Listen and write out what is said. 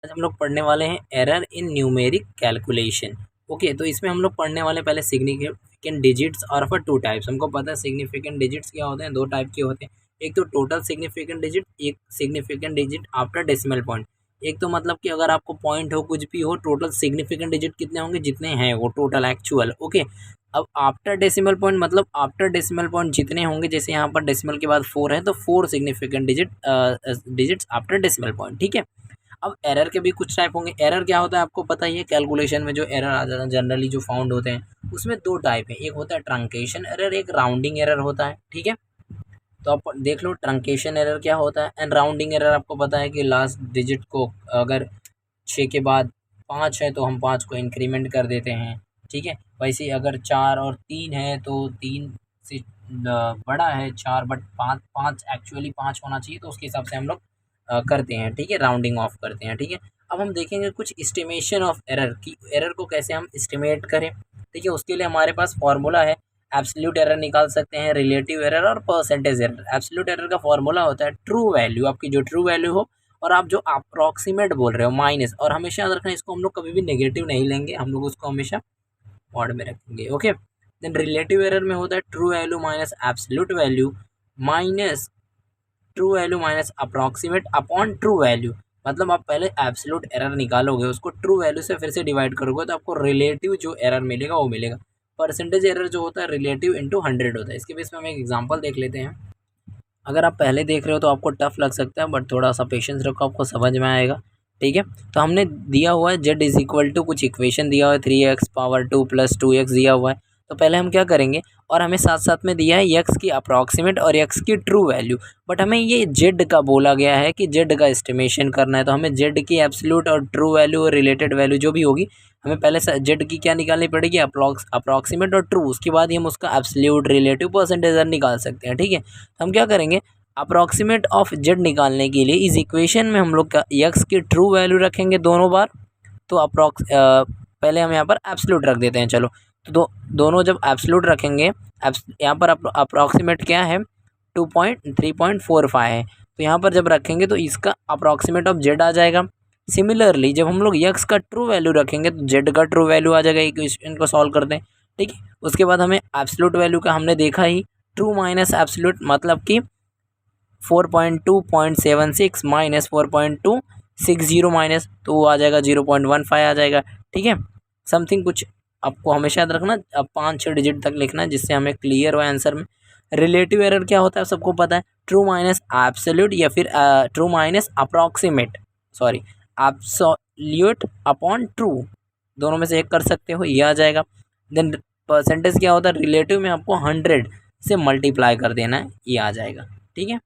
आज हम लोग पढ़ने वाले हैं error in numeric calculation. Okay, तो इसमें हम लोग पढ़ने वाले पहले सिग्निफिकेंट डिजिट्स और फॉर टू टाइप्स। हमको पता है सिग्निफिकेंट डिजिट्स क्या होते हैं, दो टाइप के होते हैं। एक तो टोटल सिग्निफिकेंट डिजिट, एक significant digit after decimal point. एक तो मतलब कि अगर आपको पॉइंट हो कुछ भी हो, टोटल सिग्निफिकेंट डिजिट कितने होंगे, जितने हैं वो टोटल एक्चुअल। ओके, अब आफ्टर डेसिमल पॉइंट मतलब आफ्टर डेसिमल पॉइंट जितने होंगे, जैसे यहाँ पर डेसिमल के बाद 4 है तो 4 significant digits after decimal point. ठीक है, अब एरर के भी कुछ टाइप होंगे। एरर क्या होता है आपको पता ही है, कैलकुलेशन में जो एरर आ जाता है जनरली जो फाउंड होते हैं उसमें दो टाइप है, एक होता है ट्रंकेशन एरर, एक राउंडिंग एरर होता है। ठीक है, तो आप देख लो ट्रंकेशन एरर क्या होता है। एंड राउंडिंग एरर आपको पता है कि लास्ट डिजिट को अगर 6 के बाद 5 है तो हम 5 को इंक्रीमेंट कर देते हैं। ठीक है, वैसे ही अगर 4 और 3 है तो 3 से बड़ा है 4 बट 5 एक्चुअली 5 होना चाहिए, तो उसके हिसाब से हम लोग करते हैं। ठीक है, राउंडिंग ऑफ करते हैं। ठीक है, अब हम देखेंगे कुछ एस्टिमेशन ऑफ एरर की, एरर को कैसे हम एस्टिमेट करें। ठीक है, उसके लिए हमारे पास फॉर्मूला है। एब्सोल्यूट एरर निकाल सकते हैं, रिलेटिव एरर और परसेंटेज एरर। एब्सोल्यूट एरर का फॉर्मूला होता है ट्रू वैल्यू, आपकी जो ट्रू वैल्यू हो और आप जो अप्रॉक्सीमेट बोल रहे हो माइनस, और हमेशा याद रखना इसको हम लोग कभी भी नेगेटिव नहीं लेंगे, हम लोग उसको हमेशा मॉड में रखेंगे। ओके, देन रिलेटिव एरर में होता है true value minus absolute value minus true value minus approximate upon true value. मतलब आप पहले एब्सोल्यूट एरर निकालोगे, उसको ट्रू वैल्यू से फिर से डिवाइड करोगे तो आपको रिलेटिव जो एरर मिलेगा वो मिलेगा। परसेंटेज एरर जो होता है रिलेटिव इंटू 100 होता है। इसके बेस में हम एक एग्जांपल देख लेते हैं। अगर आप पहले देख रहे हो तो आपको टफ लग सकता है, बट थोड़ा सा पेशेंस रखो, आपको समझ में आएगा। ठीक है, तो हमने दिया हुआ है जेड इज इक्वल टू कुछ इक्वेशन दिया हुआ है 3x पावर 2 प्लस 2x दिया हुआ है। तो पहले हम क्या करेंगे, और हमें साथ साथ में दिया है x की अप्रॉक्सीमेट और x की ट्रू वैल्यू, बट हमें ये जेड का बोला गया है कि जेड का एस्टिमेशन करना है। तो हमें जेड की एब्सोल्यूट और ट्रू वैल्यू और रिलेटेड वैल्यू जो भी होगी, हमें पहले जेड की क्या निकालनी पड़ेगी, अप्रॉक्सीमेट और ट्रू, उसके बाद ही हम उसका एब्सोल्यूट रिलेटिव परसेंटेज निकाल सकते हैं। ठीक है, तो हम क्या करेंगे, अप्रॉक्सीमेट ऑफ जेड निकालने के लिए इस इक्वेशन में हम लोग का एक्स की ट्रू वैल्यू रखेंगे दोनों बार। तो पहले हम यहाँ पर एब्सोल्यूट रख देते हैं। चलो, तो दोनों जब एब्सोल्यूट रखेंगे, यहाँ पर अप्रॉक्सीमेट क्या है 3.45 है, तो यहाँ पर जब रखेंगे तो इसका अप्रॉक्सीमेट ऑफ जेड आ जाएगा। सिमिलरली जब हम लोग यक्स का ट्रू वैल्यू रखेंगे तो जेड का ट्रू वैल्यू आ जाएगा। इक्वेशन को सॉल्व करते हैं। ठीक है, उसके बाद हमें एब्सोल्यूट वैल्यू का हमने देखा ही, ट्रू माइनस एब्सोल्यूट मतलब कि 4.2.76 माइनस 4.260 माइनस, तो वो आ जाएगा 0.15 आ जाएगा। ठीक है, समथिंग कुछ आपको हमेशा याद रखना, अब 5-6 डिजिट तक लिखना है जिससे हमें क्लियर हो आंसर में। रिलेटिव एरर क्या होता है सबको पता है, ट्रू माइनस एब्सोल्यूट या फिर true minus approximate, sorry absolute upon true, दोनों में से एक कर सकते हो, ये आ जाएगा। देन परसेंटेज क्या होता है, रिलेटिव में आपको 100 से मल्टीप्लाई कर देना है, ये आ जाएगा। ठीक है।